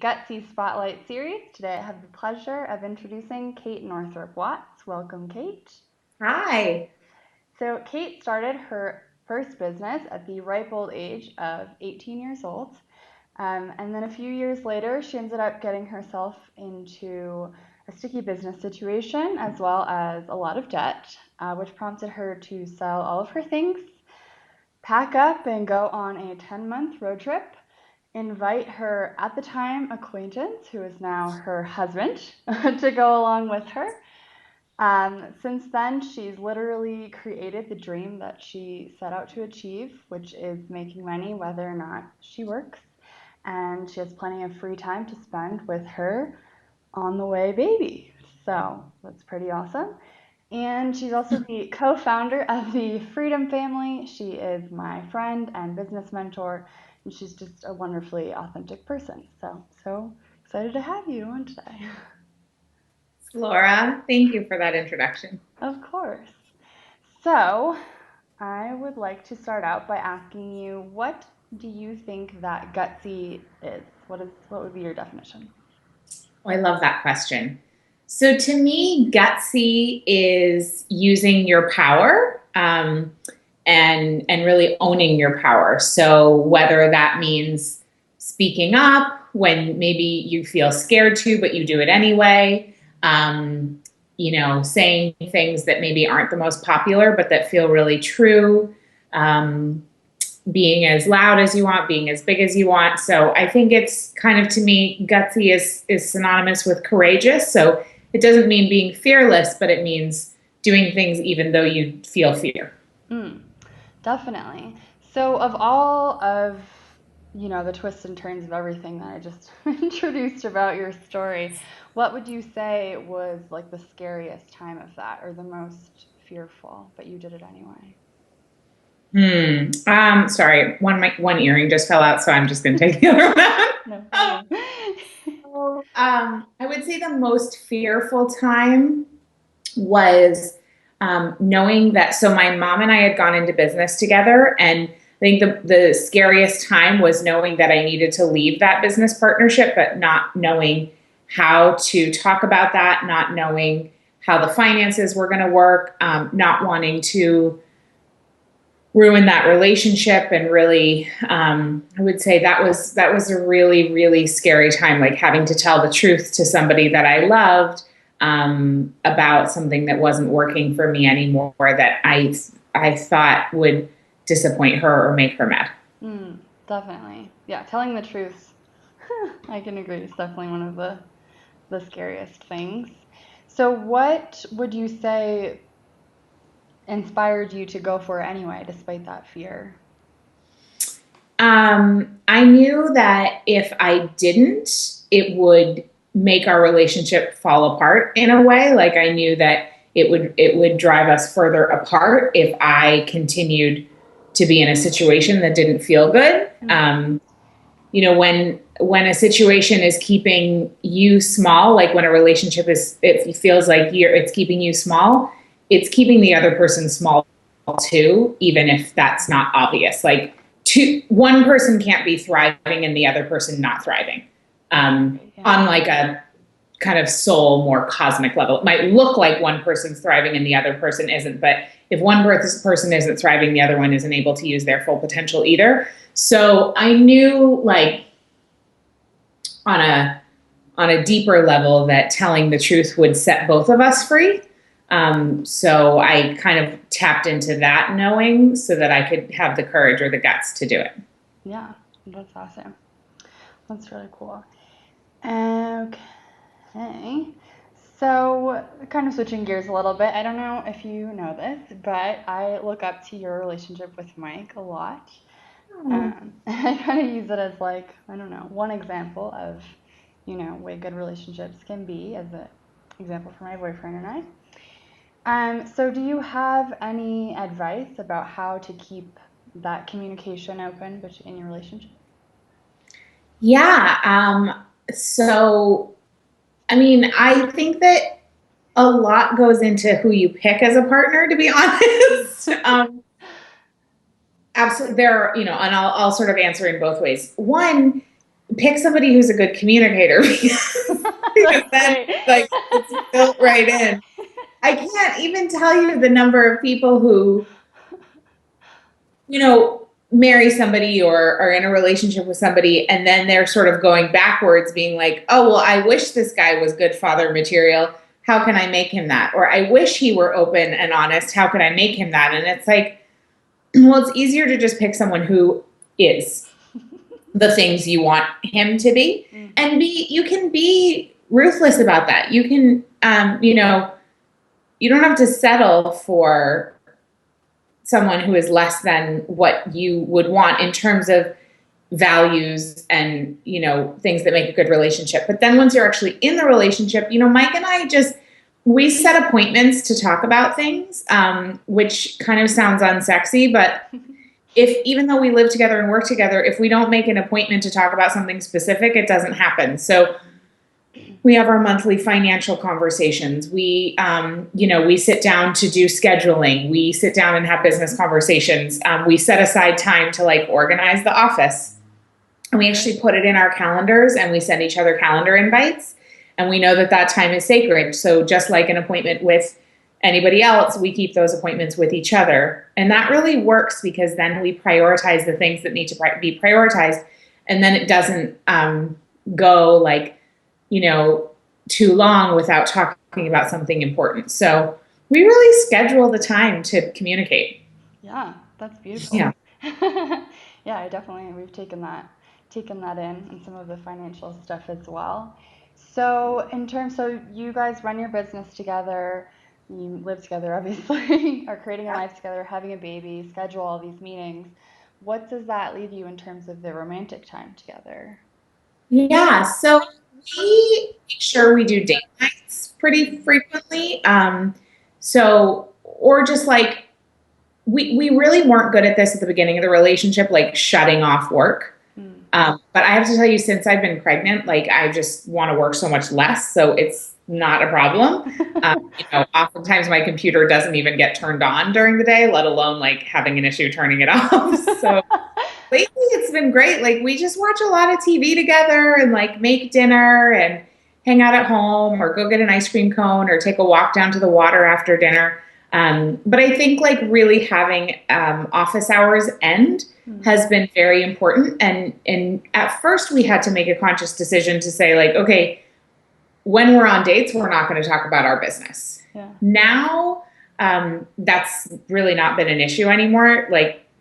Gutsy Spotlight series. Today I have the pleasure of introducing Kate Northrup Watts. Welcome, Kate. Hi. So, Kate started her first business at the ripe old age of 18 years old. And then a few years later, she ended up getting herself into a sticky business situation as well as a lot of debt, which prompted her to sell all of her things, pack up, and go on a 10-month road trip, invite her at the time acquaintance, who is now her husband, to go along with her. Since then, she's literally created the dream that she set out to achieve, which is making money whether or not she works. And she has plenty of free time to spend with her on the way baby. So that's pretty awesome. And she's also the co founder of the Freedom Family. She is my friend and business mentor, and she's just a wonderfully authentic person. So excited to have you on today. Laura, thank you for that introduction. Of course. So, I would like to start out by asking you, what do you think that gutsy is? What would be your definition? Oh, I love that question. So to me, gutsy is using your power and really owning your power. So whether that means speaking up when maybe you feel scared to, but you do it anyway. Um, saying things that maybe aren't the most popular, but that feel really true. Um, Being as loud as you want, being as big as you want. So I think it's kind of, to me, gutsy is synonymous with courageous. So it doesn't mean being fearless, but it means doing things even though you feel fear. Mm, definitely. So, of all of the twists and turns of everything that I just introduced about your story, what would you say was like the scariest time of that, or the most fearful, but you did it anyway? Sorry, one earring just fell out, so I'm just going to take the other one out. No problem. I would say the most fearful time was knowing that. So my mom and I had gone into business together, and I think the scariest time was knowing that I needed to leave that business partnership, but not knowing how to talk about that, not knowing how the finances were going to work, not wanting to ruin that relationship. And really, I would say that was a really, really scary time, like having to tell the truth to somebody that I loved, about something that wasn't working for me anymore, that I thought would disappoint her or make her mad. Mm, definitely. Yeah, telling the truth, I can agree, is definitely one of the scariest things. So, what would you say inspired you to go for it anyway, despite that fear? I knew that if I didn't, it would make our relationship fall apart in a way. Like, I knew that it would drive us further apart if I continued to be in a situation that didn't feel good. Mm, When a situation is keeping you small, like when a relationship is, it feels like it's keeping you small, it's keeping the other person small too, even if that's not obvious. Like, one person can't be thriving and the other person not thriving. yeah. On like a kind of soul, more cosmic level, it might look like one person's thriving and the other person isn't. But if one person isn't thriving, the other one isn't able to use their full potential either. So I knew, like, on a deeper level, that telling the truth would set both of us free. So I kind of tapped into that knowing so that I could have the courage or the guts to do it. Yeah, that's awesome. That's really cool. Okay. So, kind of switching gears a little bit. I don't know if you know this, but I look up to your relationship with Mike a lot. I kind of use it as like, I don't know, one example of, way good relationships can be as an example for my boyfriend and I. So do you have any advice about how to keep that communication open in your relationship? Yeah. So, I mean, I think that a lot goes into who you pick as a partner, to be honest. Absolutely. And I'll sort of answer in both ways. One, pick somebody who's a good communicator because That's then great. like it's built right in. I can't even tell you the number of people who, marry somebody or are in a relationship with somebody, and then they're sort of going backwards, being like, oh, well, I wish this guy was good father material. How can I make him that? Or I wish he were open and honest. How can I make him that? And it's like, well, it's easier to just pick someone who is the things you want him to be. And you can be ruthless about that. You can, you don't have to settle for someone who is less than what you would want in terms of values and, things that make a good relationship. But then once you're actually in the relationship, Mike and I we set appointments to talk about things, which kind of sounds unsexy, but even though we live together and work together, if we don't make an appointment to talk about something specific, it doesn't happen. So we have our monthly financial conversations. We sit down to do scheduling. We sit down and have business conversations. We set aside time to organize the office. And we actually put it in our calendars and we send each other calendar invites. And we know that time is sacred. So just like an appointment with anybody else, we keep those appointments with each other. And that really works because then we prioritize the things that need to be prioritized. And then it doesn't go too long without talking about something important. So we really schedule the time to communicate. Yeah, that's beautiful. Yeah. Yeah, we've taken that in some of the financial stuff as well. So so you guys run your business together, you live together obviously, are creating a life together, having a baby, schedule all these meetings. What does that leave you in terms of the romantic time together? Yeah. So we make sure we do date nights pretty frequently. Or just we really weren't good at this at the beginning of the relationship, shutting off work. But I have to tell you, since I've been pregnant, I just want to work so much less. So it's not a problem. Oftentimes my computer doesn't even get turned on during the day, let alone having an issue turning it off. So lately it's been great. We just watch a lot of TV together and make dinner and hang out at home or go get an ice cream cone or take a walk down to the water after dinner. But I think really having office hours end has been very important. And at first we had to make a conscious decision to say okay, when we're on dates, we're not going to talk about our business. Yeah. Now, that's really not been an issue anymore.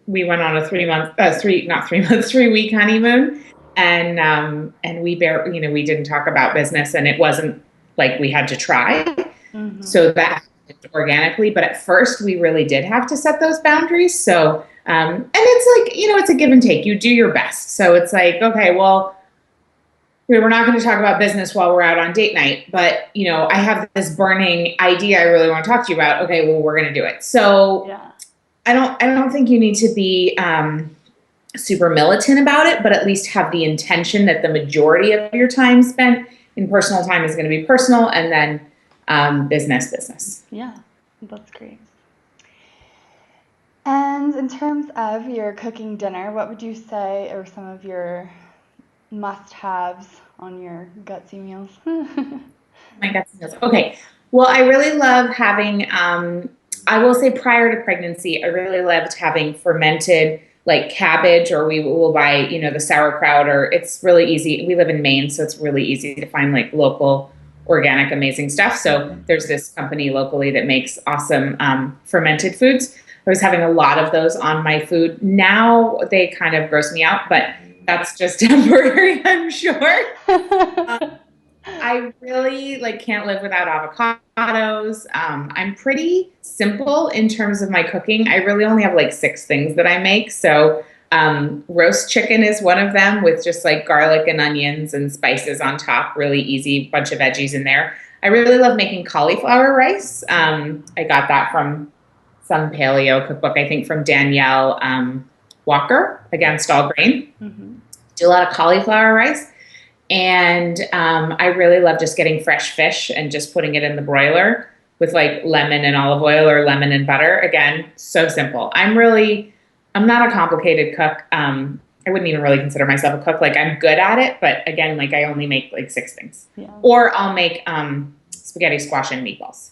We went on a 3-week honeymoon, and we we didn't talk about business, and it wasn't we had to try. So that organically, but at first we really did have to set those boundaries. So, and it's it's a give and take. You do your best. So it's okay, well, we're not going to talk about business while we're out on date night, but I have this burning idea I really want to talk to you about. Okay, well, we're going to do it. So yeah. I don't think you need to be super militant about it, but at least have the intention that the majority of your time spent in personal time is going to be personal, and then business. Yeah, that's great. And in terms of your cooking dinner, what would you say are some of your must-haves on your Gutsy meals? My Gutsy meals. Okay. Well, I really love having, I will say prior to pregnancy, I really loved having fermented cabbage, or we will buy, the sauerkraut, or it's really easy. We live in Maine, so it's really easy to find local, organic, amazing stuff. So there's this company locally that makes awesome fermented foods. I was having a lot of those on my food. Now they kind of gross me out, but that's just temporary, I'm sure. I really can't live without avocados. I'm pretty simple in terms of my cooking. I really only have 6 things that I make. So roast chicken is one of them, with just garlic and onions and spices on top. Really easy, bunch of veggies in there. I really love making cauliflower rice. I got that from some paleo cookbook, I think from Danielle Walker, Against All Grain. Do a lot of cauliflower rice. And I really love just getting fresh fish and just putting it in the broiler with lemon and olive oil, or lemon and butter. Again, so simple. I'm not a complicated cook. I wouldn't even really consider myself a cook. Like I'm good at it, but again, like I only make like 6 things. Yeah. Or I'll make spaghetti, squash, and meatballs.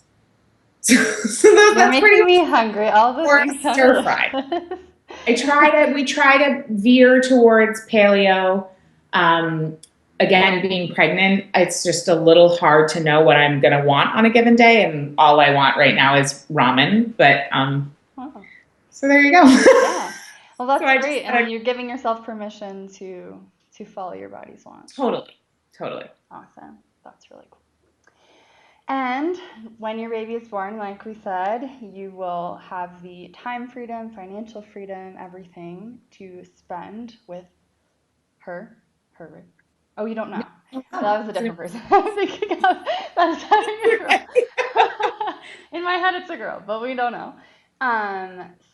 You're That's pretty making much. me hungry. All the Or things sound stir fry. delicious. We try to veer towards paleo. Um, Again, being pregnant, it's just a little hard to know what I'm going to want on a given day. And all I want right now is ramen. But Oh, so there you go. yeah. Well, So that's I just great. And you're giving yourself permission to follow your body's wants. totally. Awesome. That's really cool. And when your baby is born, like we said, you will have the time freedom, financial freedom, everything to spend with her. Her. Oh, you don't know. So that was a different person. I'm thinking of that is having a girl. In my head, it's a girl, but we don't know.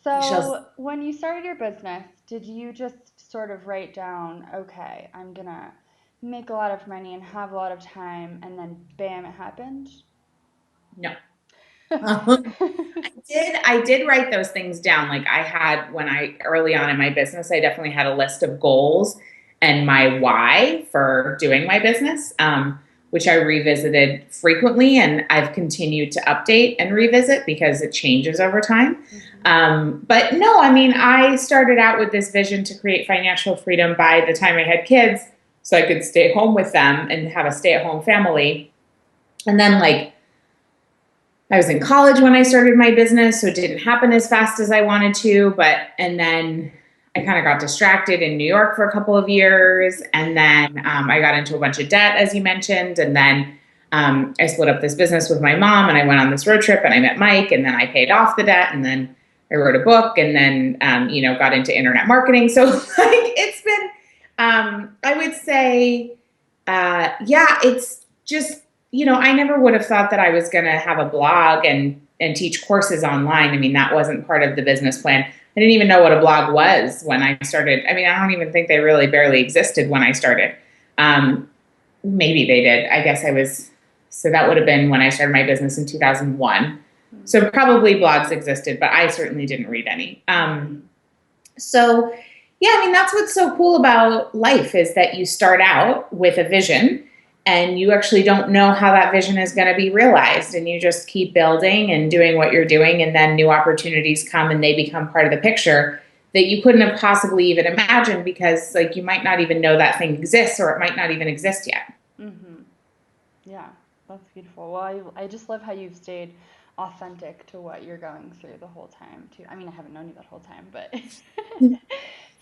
So when you started your business, did you just sort of write down, okay, I'm gonna make a lot of money and have a lot of time, and then bam, it happened? No. I did write those things down. Like I had when I early on in my business, I definitely had a list of goals and my why for doing my business, which I revisited frequently, and I've continued to update and revisit because it changes over time. But no, I mean, I started out with this vision to create financial freedom by the time I had kids, so I could stay home with them and have a stay-at-home family. And then like I was in college when I started my business, so it didn't happen as fast as I wanted to. And then I kind of got distracted in New York for a couple of years. And then I got into a bunch of debt, as you mentioned. And then I split up this business with my mom and I went on this road trip and I met Mike and then I paid off the debt and then I wrote a book and then, got into internet marketing. So like it's been, I would say, it's just, I never would have thought that I was going to have a blog and teach courses online. I mean, that wasn't part of the business plan. I didn't even know what a blog was when I started. I mean, I don't even think they really barely existed when I started. Maybe they did. I guess so that would have been when I started my business in 2001. So probably blogs existed, but I certainly didn't read any. So yeah, I mean, that's what's so cool about life is that you start out with a vision and you actually don't know how that vision is going to be realized. And you just keep building and doing what you're doing. And then new opportunities come and they become part of the picture that you couldn't have possibly even imagined because like you might not even know that thing exists or it might not even exist yet. Mm-hmm. Yeah, that's beautiful. Well, I just love how you've stayed authentic to what you're going through the whole time, too. I mean, I haven't known you that whole time, but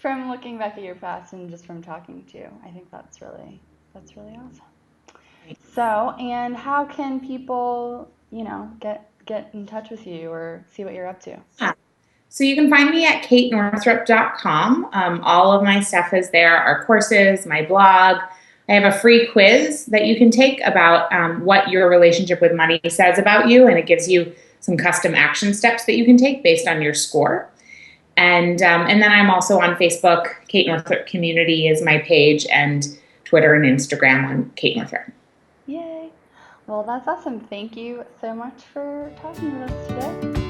from looking back at your past and just from talking to you, I think that's really awesome. So, and how can people, get in touch with you or see what you're up to? So you can find me at katenorthrup.com. All of my stuff is there, our courses, my blog. I have a free quiz that you can take about what your relationship with money says about you, and it gives you some custom action steps that you can take based on your score. And then I'm also on Facebook. Kate Northrup Community is my page, and Twitter and Instagram on Kate Northrup. Yay! Well, that's awesome. Thank you so much for talking with us today.